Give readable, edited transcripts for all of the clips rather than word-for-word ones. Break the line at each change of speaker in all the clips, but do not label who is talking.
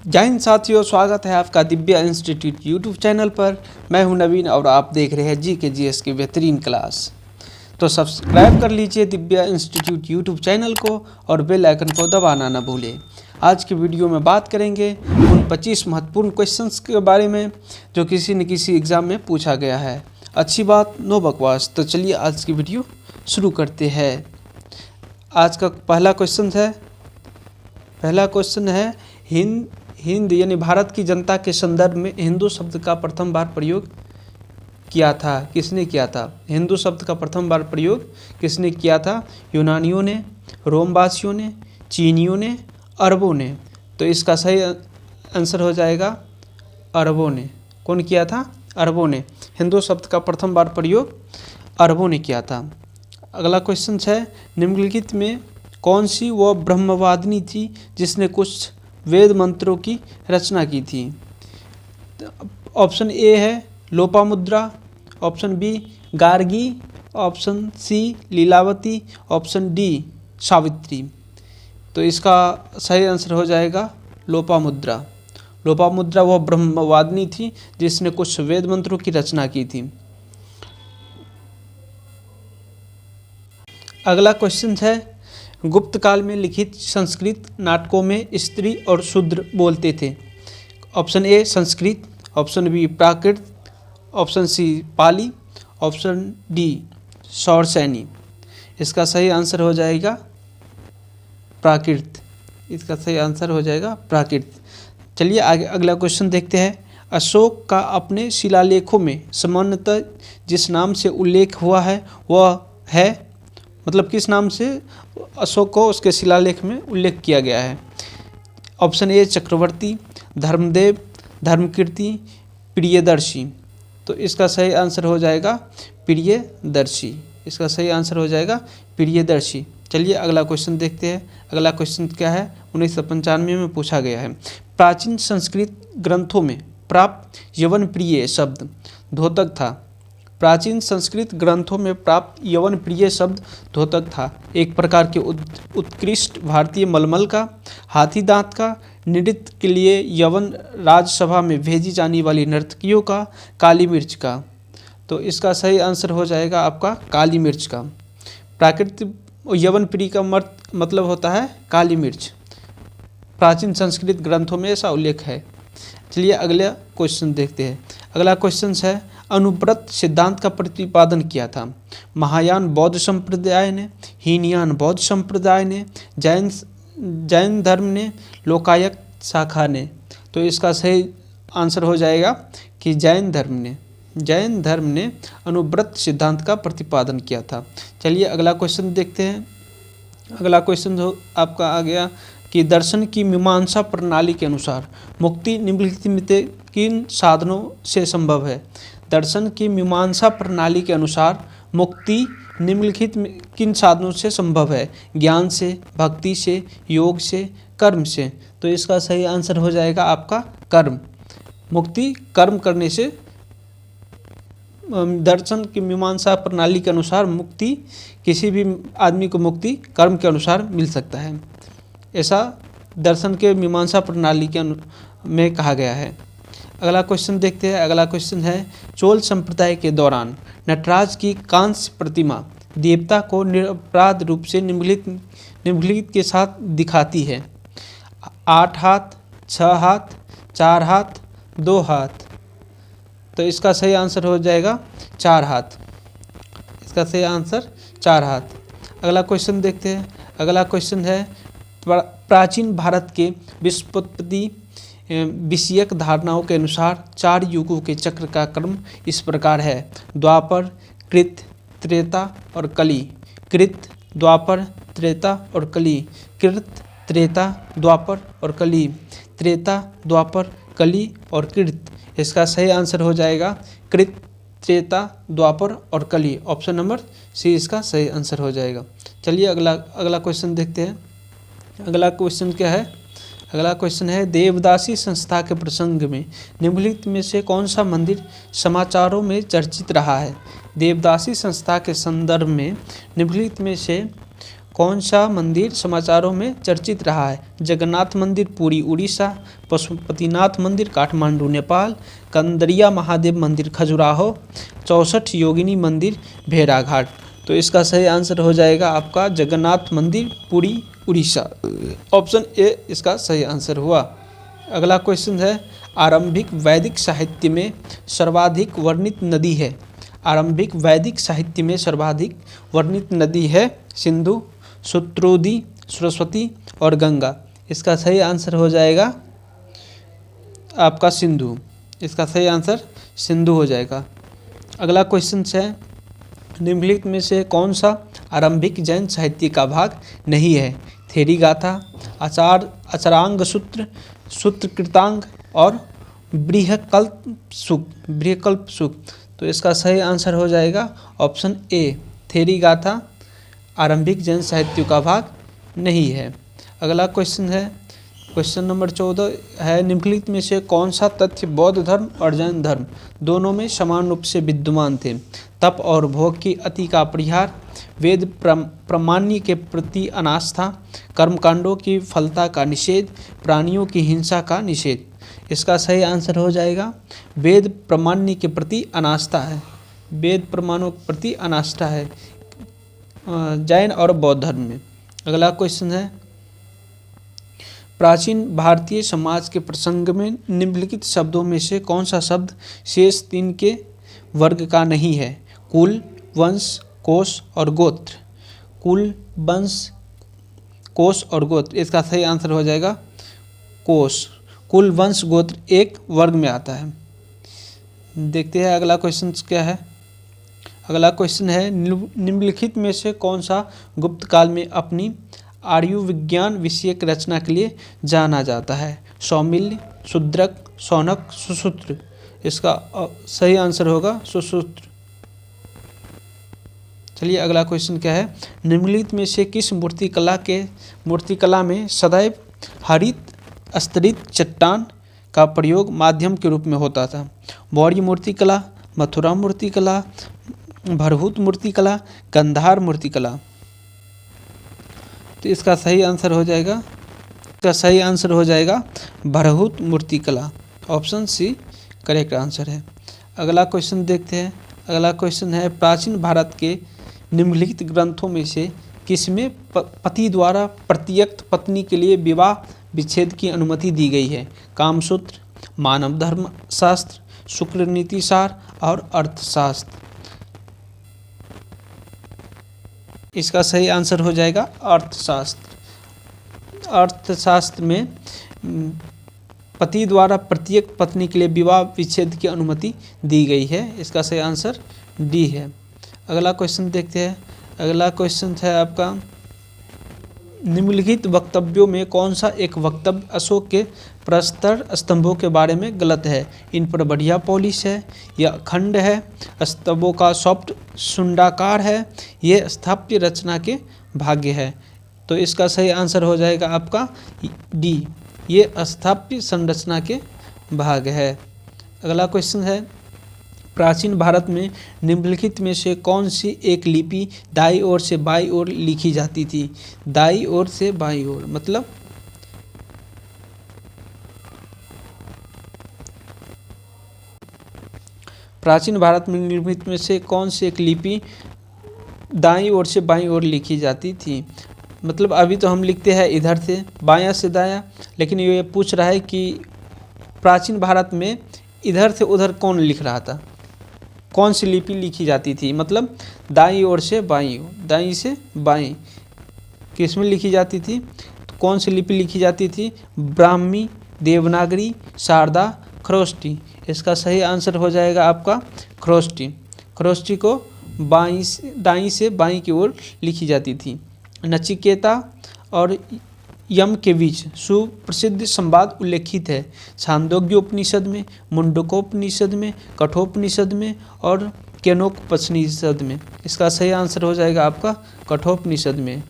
जय हिंद साथियों, स्वागत है आपका दिव्या इंस्टीट्यूट यूट्यूब चैनल पर। मैं हूं नवीन और आप देख रहे हैं जी के जीएस की बेहतरीन क्लास। तो सब्सक्राइब कर लीजिए दिव्या इंस्टीट्यूट यूट्यूब चैनल को और बेल आइकन को दबाना न भूलें। आज की वीडियो में बात करेंगे उन 25 महत्वपूर्ण क्वेश्चंस के बारे में जो किसी न किसी एग्ज़ाम में पूछा गया है। अच्छी बात, नो बकवास। तो चलिए आज की वीडियो शुरू करते हैं। आज का पहला क्वेश्चन है हिंद यानी भारत की जनता के संदर्भ में हिंदू शब्द का प्रथम बार प्रयोग किया था। किसने किया था? हिंदू शब्द का प्रथम बार प्रयोग किसने किया था? यूनानियों ने, रोमवासियों ने, चीनियों ने, अरबों ने। तो इसका सही आंसर हो जाएगा अरबों ने। कौन किया था? अरबों ने। हिंदू शब्द का प्रथम बार प्रयोग अरबों ने किया था। अगला क्वेश्चन है, निम्नलिखित में कौन सी वह ब्रह्मवादिनी थी जिसने कुछ वेद मंत्रों की रचना की थी? ऑप्शन ए है Lopamudra, option B Gargi, option C Lilavati, option D Savitri. तो इसका सही आंसर हो जाएगा लोपामुद्रा। लोपामुद्रा वह ब्रह्मवादिनी थी जिसने कुछ वेद मंत्रों की रचना की थी। अगला क्वेश्चन है, गुप्त काल में लिखित संस्कृत नाटकों में स्त्री और शूद्र बोलते थे। Option A Sanskrit, option B Prakrit, option C Pali, option D Sauraseni. इसका सही आंसर हो जाएगा प्राकृत। इसका सही आंसर हो जाएगा प्राकृत। चलिए आगे अगला क्वेश्चन देखते हैं। अशोक का अपने शिलालेखों में सामान्यतः जिस नाम से उल्लेख हुआ है वह है, मतलब किस नाम से अशोक को उसके शिलालेख में उल्लेख किया गया है? ऑप्शन ए चक्रवर्ती, धर्मदेव, धर्मकीर्ति, प्रियदर्शी। तो इसका सही आंसर हो जाएगा प्रियदर्शी। इसका सही आंसर हो जाएगा प्रियदर्शी। चलिए अगला क्वेश्चन देखते हैं। अगला क्वेश्चन क्या है? 1995 में पूछा गया है। प्राचीन संस्कृत ग्रंथों में प्राप्त यवन प्रिय शब्द द्योतक था। प्राचीन संस्कृत ग्रंथों में प्राप्त यवन प्रिय शब्द द्योतक था। एक प्रकार के उत्कृष्ट भारतीय मलमल का, हाथी दांत का, नृत्य के लिए यवन राजसभा में भेजी जाने वाली नर्तकियों का, काली मिर्च का। तो इसका सही आंसर हो जाएगा आपका काली मिर्च का। प्राकृतिक यवन प्रिय का मतलब होता है काली मिर्च। प्राचीन संस्कृत ग्रंथों में ऐसा उल्लेख है। चलिए अगला क्वेश्चन देखते हैं। अगला क्वेश्चन है, अनुव्रत सिद्धांत का प्रतिपादन किया था। महायान बौद्ध संप्रदाय ने, हीनयान बौद्ध संप्रदाय ने, जैन धर्म ने, लोकायत शाखा ने। तो इसका सही आंसर हो जाएगा कि जैन धर्म ने अनुव्रत सिद्धांत का प्रतिपादन किया था। चलिए अगला क्वेश्चन देखते हैं। अगला क्वेश्चन आपका आ गया कि दर्शन की मीमांसा प्रणाली के अनुसार मुक्ति निम्नलिखित में किन साधनों से संभव है? दर्शन की मीमांसा प्रणाली के अनुसार मुक्ति निम्नलिखित किन साधनों से संभव है? ज्ञान से, भक्ति से, योग से, कर्म से। तो इसका सही आंसर हो जाएगा आपका कर्म। मुक्ति कर्म करने से, दर्शन की मीमांसा प्रणाली के अनुसार मुक्ति, किसी भी आदमी को मुक्ति कर्म के अनुसार मिल सकता है, ऐसा दर्शन के मीमांसा प्रणाली के में कहा गया है। अगला क्वेश्चन देखते हैं। अगला क्वेश्चन है, चोल संप्रदाय के दौरान नटराज की कांस्य प्रतिमा देवता को निरपराध रूप से निम्नलिखित के साथ दिखाती है। 8 हाथ, 6 हाथ, 4 हाथ, 2 हाथ। तो इसका सही आंसर हो जाएगा 4 हाथ। इसका सही आंसर 4 हाथ। अगला क्वेश्चन देखते हैं। अगला क्वेश्चन है, प्राचीन भारत के विश्वोत्पत्ति विषयक धारणाओं के अनुसार 4 युगों के चक्र का क्रम इस प्रकार है। द्वापर, कृत, त्रेता और कली। कृत, द्वापर, त्रेता और कली। कृत, त्रेता, द्वापर और कली। त्रेता, द्वापर, कली और कृत। इसका सही आंसर हो जाएगा कृत, त्रेता, द्वापर और कली। ऑप्शन नंबर सी इसका सही आंसर हो जाएगा। चलिए अगला क्वेश्चन देखते हैं। अगला क्वेश्चन क्या है? अगला क्वेश्चन है, देवदासी संस्था के प्रसंग में निम्नलिखित में से कौन सा मंदिर समाचारों में चर्चित रहा है? देवदासी संस्था के संदर्भ में निम्नलिखित में से कौन सा मंदिर समाचारों में चर्चित रहा है? जगन्नाथ मंदिर पुरी उड़ीसा, पशुपतिनाथ मंदिर काठमांडू नेपाल, कंदरिया महादेव मंदिर खजुराहो, 64 योगिनी मंदिर भेड़ाघाट। तो इसका सही आंसर हो जाएगा आपका जगन्नाथ मंदिर पुरी उड़ीसा। ऑप्शन ए इसका सही आंसर हुआ। अगला क्वेश्चन है, आरंभिक वैदिक साहित्य में सर्वाधिक वर्णित नदी है? आरंभिक वैदिक साहित्य में सर्वाधिक वर्णित नदी है सिंधु, शतद्रुदी, सरस्वती और गंगा। इसका सही आंसर हो जाएगा आपका सिंधु। इसका सही आंसर सिंधु हो जाएगा। अगला क्वेश्चन है, निम्नलिखित में से कौन सा आरंभिक जैन साहित्य का भाग नहीं है? थेरी गाथा, अचरांग सूत्र, सूत्रकृतांग और बृहकल्प सूक्त। तो इसका सही आंसर हो जाएगा ऑप्शन ए, थेरी गाथा आरंभिक जैन साहित्य का भाग नहीं है। अगला क्वेश्चन है, क्वेश्चन नंबर 14 है, निम्नलिखित में से कौन सा तथ्य बौद्ध धर्म और जैन धर्म दोनों में समान रूप से विद्यमान थे? तप और भोग की अति का परिहार, वेद प्रामाण्य के प्रति अनास्था, कर्मकांडों की फलता का निषेध, प्राणियों की हिंसा का निषेध। इसका सही आंसर हो जाएगा वेद प्रामाण्य के प्रति अनास्था है। वेद प्रमाणों के प्रति अनास्था है जैन और बौद्ध धर्म में। अगला क्वेश्चन है, प्राचीन भारतीय समाज के प्रसंग में निम्नलिखित शब्दों में से कौन सा शब्द शेष 3 के वर्ग का नहीं है? कुल, वंश, कोश और गोत्र। कुल, वंश, कोश और गोत्र। इसका सही आंसर हो जाएगा कोश। कुल, वंश, गोत्र एक वर्ग में आता है। देखते हैं अगला क्वेश्चन क्या है। अगला क्वेश्चन है, निम्नलिखित में से कौन सा गुप्त काल में अपनी आयुर्विज्ञान विषयक रचना के लिए जाना जाता है? सौमिल्य, शूद्रक, शौनक, सुश्रुत। इसका सही आंसर होगा सुश्रुत। चलिए अगला क्वेश्चन क्या है, निम्नलिखित में से किस मूर्तिकला में सदैव हरित स्तरित चट्टान का प्रयोग माध्यम के रूप में होता था? मौर्य मूर्तिकला, मथुरा मूर्तिकला, भरहुत मूर्तिकला, गंधार मूर्तिकला। तो इसका सही आंसर हो जाएगा भरहुत मूर्तिकला। ऑप्शन सी करेक्ट आंसर है। अगला क्वेश्चन देखते हैं। अगला क्वेश्चन है, प्राचीन भारत के निम्नलिखित ग्रंथों में से किसमें पति द्वारा प्रत्यक्त पत्नी के लिए विवाह विच्छेद की अनुमति दी गई है? कामसूत्र, मानव धर्म शास्त्र, शुक्ल नीति सार और अर्थशास्त्र। इसका सही आंसर हो जाएगा अर्थशास्त्र। अर्थशास्त्र में पति द्वारा प्रत्येक पत्नी के लिए विवाह विच्छेद की अनुमति दी गई है। इसका सही आंसर डी है। अगला क्वेश्चन देखते हैं। अगला क्वेश्चन है आपका, निम्नलिखित वक्तव्यों में कौन सा एक वक्तव्य अशोक के प्रस्तर स्तंभों के बारे में गलत है? इन पर बढ़िया पॉलिश है, यह अखंड है, स्तंभों का सॉफ्ट शुंडाकार है, यह स्थापत्य रचना के भाग्य है। तो इसका सही आंसर हो जाएगा आपका डी, ये स्थापत्य संरचना के भाग है। अगला क्वेश्चन है, प्राचीन भारत में निम्नलिखित में से कौन सी एक लिपि दाईं ओर से बाईं ओर लिखी जाती थी? दाईं ओर से बाईं ओर मतलब प्राचीन भारत में निम्नलिखित में से कौन सी एक लिपि दाईं ओर से बाईं ओर लिखी जाती थी? मतलब अभी तो हम लिखते हैं इधर से बायां से दायां, लेकिन ये पूछ रहा है कि प्राचीन भारत में इधर से उधर कौन लिख रहा था, कौन सी लिपि लिखी जाती थी? मतलब दाईं ओर से बाईं ओर, दाईं से बाईं किस में लिखी जाती थी? तो कौन सी लिपि लिखी जाती थी? ब्राह्मी, देवनागरी, शारदा, खरोष्टी। इसका सही आंसर हो जाएगा आपका खरोष्टी। खरोष्टी को दाईं से बाईं की ओर लिखी जाती थी। नचिकेता और यम के बीच सुप्रसिद्ध संवाद उल्लेखित है। छांदोग्योपनिषद में, मुंडकोपनिषद में, कठोपनिषद में और केनोपनिषद में। इसका सही आंसर हो जाएगा आपका कठोपनिषद में।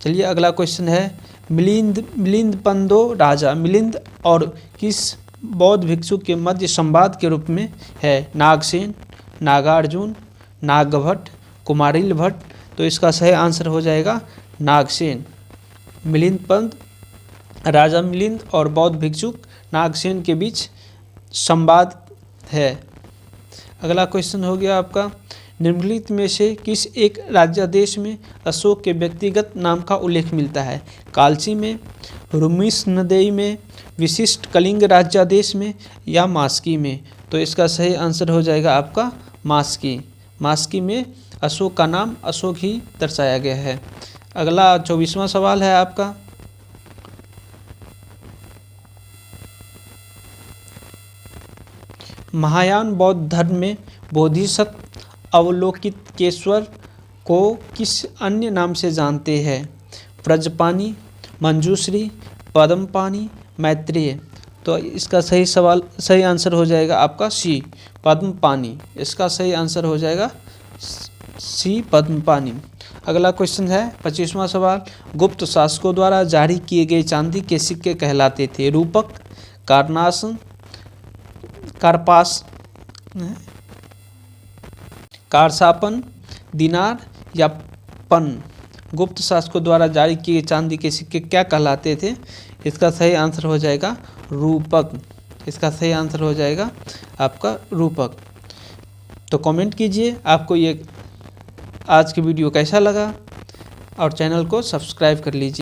चलिए अगला क्वेश्चन है, मिलिंद पंदो राजा मिलिंद और किस बौद्ध भिक्षु के मध्य संवाद के रूप में है? नागसेन, नागार्जुन, नागभट्ट, कुमारिल भट्ट, तो इसका सही आंसर हो जाएगा नागसेन। मिलिंद पंत, राजा मिलिंद और बौद्ध भिक्षुक नागसेन के बीच संवाद है। अगला क्वेश्चन हो गया आपका, निम्नलिखित में से किस एक राज्यादेश में अशोक के व्यक्तिगत नाम का उल्लेख मिलता है? कालची में, रुमिस्नदेई में, विशिष्ट कलिंग राज्यादेश में या मास्की में? तो इसका सही आंसर हो जाएगा आपका मास्की। मास्की में अशोक का नाम अशोक ही दर्शाया गया है। अगला 24वां सवाल है आपका, महायान बौद्ध धर्म में बोधिसत्व अवलोकितेश्वर को किस अन्य नाम से जानते हैं? व्रजपानी, मंजूश्री, पद्मपानी, मैत्रेय? तो इसका सही आंसर हो जाएगा आपका सी, पद्मपानी। इसका सही आंसर हो जाएगा सी, पद्मपानी। अगला क्वेश्चन है 25वां सवाल, गुप्त शासकों द्वारा जारी किए गए चांदी के सिक्के कहलाते थे? रूपक, कारनासन, कारपास, कारसापन, दिनार या पन? गुप्त शासकों द्वारा जारी किए चांदी के सिक्के क्या कहलाते थे? इसका सही आंसर हो जाएगा रूपक। इसका सही आंसर हो जाएगा आपका रूपक। तो कमेंट कीजिए आपको ये आज की वीडियो कैसा लगा और चैनल को सब्सक्राइब कर लीजिए।